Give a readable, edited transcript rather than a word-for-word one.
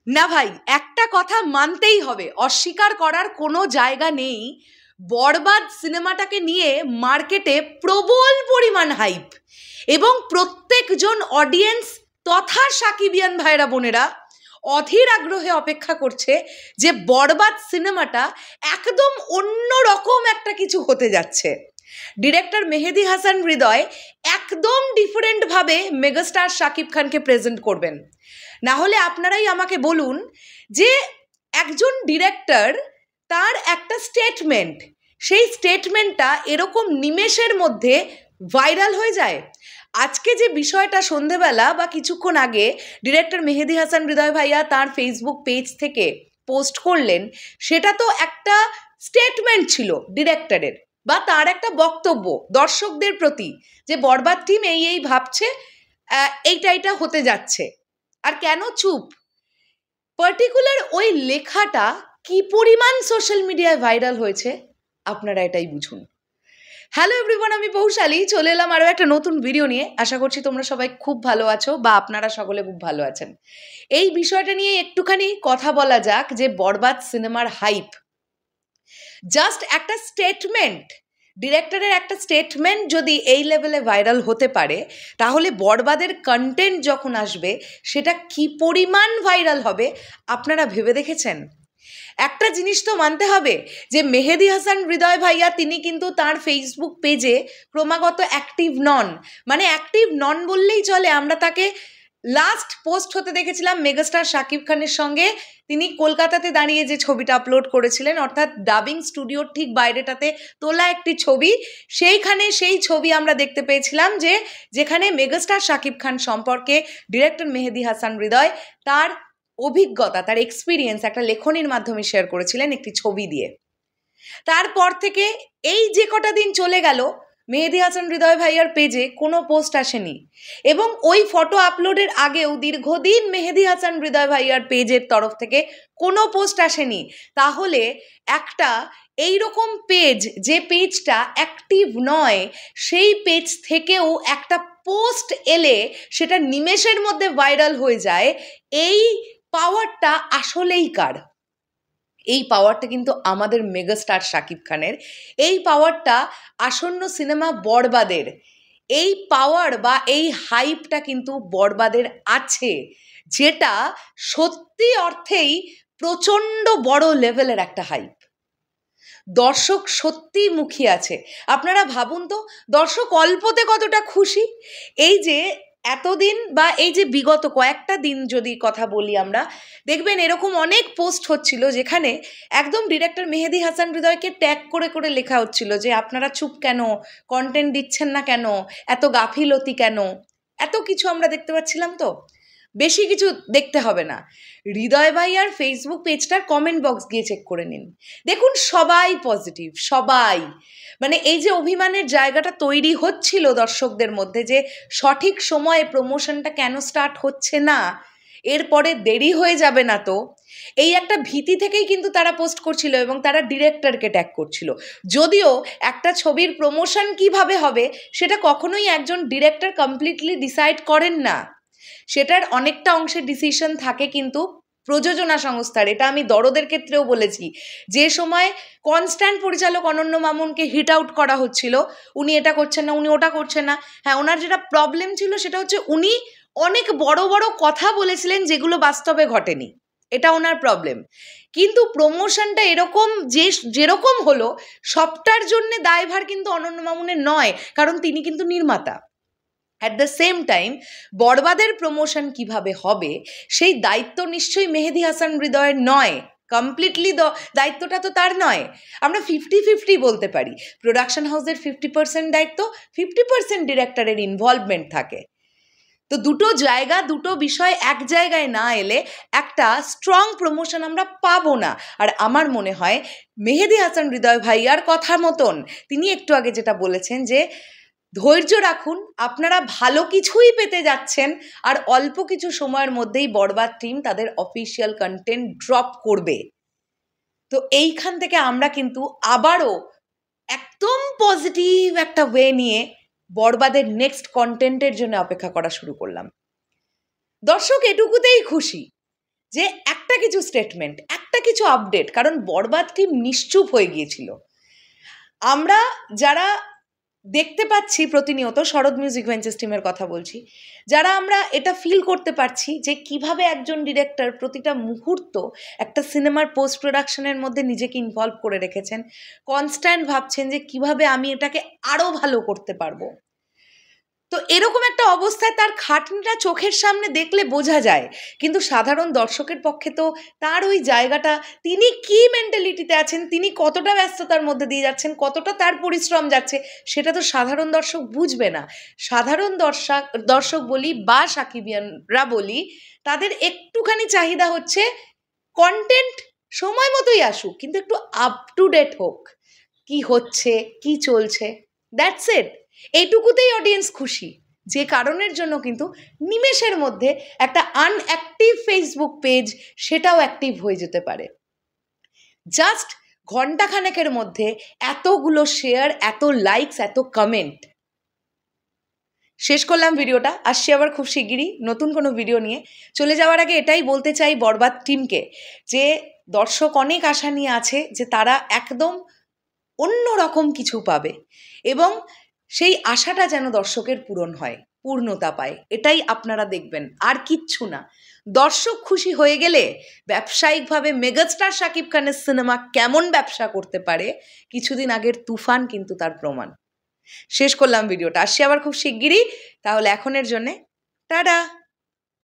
না ভাই, একটা কথা মানতেই হবে, অস্বীকার করার কোনো জায়গা নেই। বরবাদ সিনেমাটাকে নিয়ে মার্কেটে প্রবল পরিমাণ হাইপ, এবং প্রত্যেকজন অডিয়েন্স তথা সাকিবিয়ান ভাইরা বোনেরা অধীর আগ্রহে অপেক্ষা করছে যে বরবাদ সিনেমাটা একদম অন্য রকম একটা কিছু হতে যাচ্ছে। ডিরেক্টর মেহেদী হাসান হৃদয় একদম ডিফারেন্টভাবে মেগাস্টার শাকিব খানকে প্রেজেন্ট করবেন। না হলে আপনারাই আমাকে বলুন যে একজন ডিরেক্টর, তার একটা স্টেটমেন্ট, সেই স্টেটমেন্টটা এরকম নিমেষের মধ্যে ভাইরাল হয়ে যায়। আজকে যে বিষয়টা সন্ধেবেলা বা কিছুক্ষণ আগে ডিরেক্টর মেহেদী হাসান হৃদয় ভাইয়া তার ফেসবুক পেজ থেকে পোস্ট করলেন, সেটা তো একটা স্টেটমেন্ট ছিল ডিরেক্টরের, বা তার একটা বক্তব্য দর্শকদের প্রতি, যে বরবাদ টিম এই ভাবছে, এইটা হতে যাচ্ছে। আর কেন চুপ? পার্টিকুলার ওই লেখাটা কি পরিমাণ সোশ্যাল মিডিয়ায় ভাইরাল হয়েছে আপনারা এটাই বুঝুন। হ্যালো এভরিওয়ান, আমি পৌশালী চলে এলাম আরও একটা নতুন ভিডিও নিয়ে। আশা করছি তোমরা সবাই খুব ভালো আছো, বা আপনারা সকলে খুব ভালো আছেন। এই বিষয়টা নিয়ে একটুখানি কথা বলা যাক, যে বরবাদ সিনেমার হাইপ জাস্ট একটা স্টেটমেন্ট, ডিরেক্টরের একটা স্টেটমেন্ট যদি এই লেভেলে ভাইরাল হতে পারে, তাহলে বরবাদের কন্টেন্ট যখন আসবে সেটা কি পরিমাণ ভাইরাল হবে আপনারা ভেবে দেখেছেন? একটা জিনিস তো মানতে হবে যে মেহেদী হাসান হৃদয় ভাইয়া তিনি কিন্তু তার ফেসবুক পেজে ক্রমাগত অ্যাক্টিভ নন। মানে অ্যাক্টিভ নন বললেই চলে। আমরা তাকে লাস্ট পোস্ট হতে দেখেছিলাম মেগাস্টার শাকিব খানের সঙ্গে, তিনি কলকাতাতে দাঁড়িয়ে যে ছবিটা আপলোড করেছিলেন, অর্থাৎ ডাবিং স্টুডিওর ঠিক বাইরেটাতে তোলা একটি ছবি। সেইখানে সেই ছবি আমরা দেখতে পেয়েছিলাম যে যেখানে মেগাস্টার শাকিব খান সম্পর্কে ডিরেক্টর মেহেদী হাসান হৃদয় তার অভিজ্ঞতা, তার এক্সপিরিয়েন্স একটা লেখনীর মাধ্যমে শেয়ার করেছিলেন একটি ছবি দিয়ে। তারপর থেকে এই যে কটা দিন চলে গেল, মেহেদী হাসান হৃদয় ভাইয়ার পেজে কোনো পোস্ট আসেনি, এবং ওই ফটো আপলোডের আগেও দীর্ঘদিন মেহেদী হাসান হৃদয় ভাইয়ার পেজের তরফ থেকে কোনো পোস্ট আসেনি। তাহলে একটা এইরকম পেজ, যে পেজটা অ্যাক্টিভ নয়, সেই পেজ থেকেও একটা পোস্ট এলে সেটা নিমেষের মধ্যে ভাইরাল হয়ে যায়, এই পাওয়ারটা আসলেই কার? এই পাওয়ারটা কিন্তু আমাদের মেগাস্টার শাকিব খানের। এই পাওয়ারটা আসন্ন সিনেমা বরবাদের, এই পাওয়ার বা এই হাইপটা কিন্তু বরবাদের আছে, যেটা সত্যি অর্থেই প্রচণ্ড বড় লেভেলের একটা হাইপ। দর্শক সত্যি মুখিয়ে আছে। আপনারা ভাবুন তো, দর্শক অল্পতে কতটা খুশি। এই যে এতদিন বা এই যে বিগত কয়েকটা দিন যদি কথা বলি আমরা, দেখবেন এরকম অনেক পোস্ট হচ্ছিল যেখানে একদম ডিরেক্টর মেহেদী হাসান হৃদয়কে ট্যাগ করে করে লেখা হচ্ছিল যে আপনারা চুপ কেন, কন্টেন্ট দিচ্ছেন না কেন, এত গাফিলতি কেন, এত কিছু আমরা দেখতে পাচ্ছিলাম। তো বেশি কিছু দেখতে হবে না, হৃদয় ভাইয়ার ফেসবুক পেজটার কমেন্ট বক্স গিয়ে চেক করে নিন। দেখুন সবাই পজিটিভ, সবাই। মানে এই যে অভিমানের জায়গাটা তৈরি হচ্ছিল দর্শকদের মধ্যে, যে সঠিক সময়ে প্রমোশনটা কেন স্টার্ট হচ্ছে না, এরপরে দেরি হয়ে যাবে না তো, এই একটা ভীতি থেকেই কিন্তু তারা পোস্ট করছিল, এবং তারা ডিরেক্টরকে ট্যাগ করছিল। যদিও একটা ছবির প্রমোশন কিভাবে হবে সেটা কখনোই একজন ডিরেক্টর কমপ্লিটলি ডিসাইড করেন না, সেটার অনেকটা অংশের ডিসিশন থাকে কিন্তু প্রযোজনা সংস্থার। এটা আমি দরদের ক্ষেত্রেও বলেছি, যে সময় কনস্ট্যান্ট পরিচালক অনন্য মামুনকে হিট আউট করা হচ্ছিল, উনি এটা করছেন না, উনি ওটা করছেন না। হ্যাঁ, ওনার যেটা প্রবলেম ছিল সেটা হচ্ছে উনি অনেক বড় বড় কথা বলেছিলেন যেগুলো বাস্তবে ঘটেনি, এটা ওনার প্রবলেম। কিন্তু প্রমোশনটা এরকম যেরকম হলো, সবটার জন্য দায়ভার কিন্তু অনন্য মামুনের নয়, কারণ তিনি কিন্তু নির্মাতা। অ্যাট দ্য সেম টাইম বরবাদের প্রমোশন কিভাবে হবে সেই দায়িত্ব নিশ্চয়ই মেহেদী হাসান হৃদয়ের নয়, কমপ্লিটলি দায়িত্বটা তো তার নয়। আমরা 50-50 বলতে পারি, প্রোডাকশন হাউসের 50% দায়িত্ব, 50% ডিরেক্টরের ইনভলভমেন্ট থাকে। তো দুটো জায়গা, দুটো বিষয় এক জায়গায় না এলে একটা স্ট্রং প্রমোশন আমরা পাবো না। আর আমার মনে হয় মেহেদী হাসান হৃদয় ভাইয়ার কথা মতন তিনি একটু আগে যেটা বলেছেন, যে ধৈর্য রাখুন, আপনারা ভালো কিছুই পেতে যাচ্ছেন, আর অল্প কিছু সময়ের মধ্যেই বরবাদ টিম তাদের অফিসিয়াল কন্টেন্ট ড্রপ করবে। তো এইখান থেকে আমরা কিন্তু আবারও একদম পজিটিভ একটা ওয়ে নিয়ে বরবাদের নেক্সট কন্টেন্টের জন্য অপেক্ষা করা শুরু করলাম। দর্শক এটুকুতেই খুশি, যে একটা কিছু স্টেটমেন্ট, একটা কিছু আপডেট, কারণ বরবাদ টিম নিশ্চুপ হয়ে গিয়েছিল। আমরা যারা দেখতে পাচ্ছি প্রতিনিয়ত, শরৎ মিউজিক ভেঞ্চার্স টিমের কথা বলছি, যারা আমরা এটা ফিল করতে পারছি যে কিভাবে একজন ডিরেক্টর প্রতিটা মুহূর্ত একটা সিনেমার পোস্ট প্রোডাকশনের মধ্যে নিজেকে ইনভলভ করে রেখেছেন, কনস্ট্যান্ট ভাবছেন যে কিভাবে আমি এটাকে আরও ভালো করতে পারবো। তো এরকম একটা অবস্থায় তার খাটনিটা চোখের সামনে দেখলে বোঝা যায়, কিন্তু সাধারণ দর্শকের পক্ষে তো তার ওই জায়গাটা, তিনি কি মেন্টালিটিতে আছেন, তিনি কতটা ব্যস্ততার মধ্যে দিয়ে যাচ্ছেন, কতটা তার পরিশ্রম যাচ্ছে, সেটা তো সাধারণ দর্শক বুঝবে না। সাধারণ দর্শক বলি বা সাকিবিয়ানরা বলি, তাদের একটুখানি চাহিদা হচ্ছে কন্টেন্ট সময় মতোই আসুক, কিন্তু একটু আপ টু ডেট হোক, কি হচ্ছে কি চলছে, দ্যাটস ইট। এইটুকুতেই অডিয়েন্স খুশি, যে কারণের জন্য কিন্তু নিমেষের মধ্যে একটা আনঅ্যাক্টিভ ফেসবুক পেজ সেটাও অ্যাক্টিভ হয়ে যেতে পারে। জাস্ট ঘন্টাখানেকের মধ্যে এতগুলো শেয়ার, এত লাইকস, এত কমেন্ট। শেষ করলাম ভিডিওটা, আসছি আবার খুব শিগগিরই নতুন কোনো ভিডিও নিয়ে। চলে যাওয়ার আগে এটাই বলতে চাই বরবাদ টিমকে, যে দর্শক অনেক আশা নিয়ে আছে যে তারা একদম অন্য রকম কিছু পাবে, এবং সেই আশাটা যেন দর্শকের পূরণ হয়, পূর্ণতা পায়, এটাই আপনারা দেখবেন, আর কিচ্ছু না। দর্শক খুশি হয়ে গেলে ব্যবসায়িকভাবে মেগাস্টার শাকিব খানের সিনেমা কেমন ব্যবসা করতে পারে, কিছুদিন আগের তুফান কিন্তু তার প্রমাণ। শেষ করলাম ভিডিওটা, আসছি আবার খুব শিগগিরই, তাহলে এখনের জন্যে টাটা।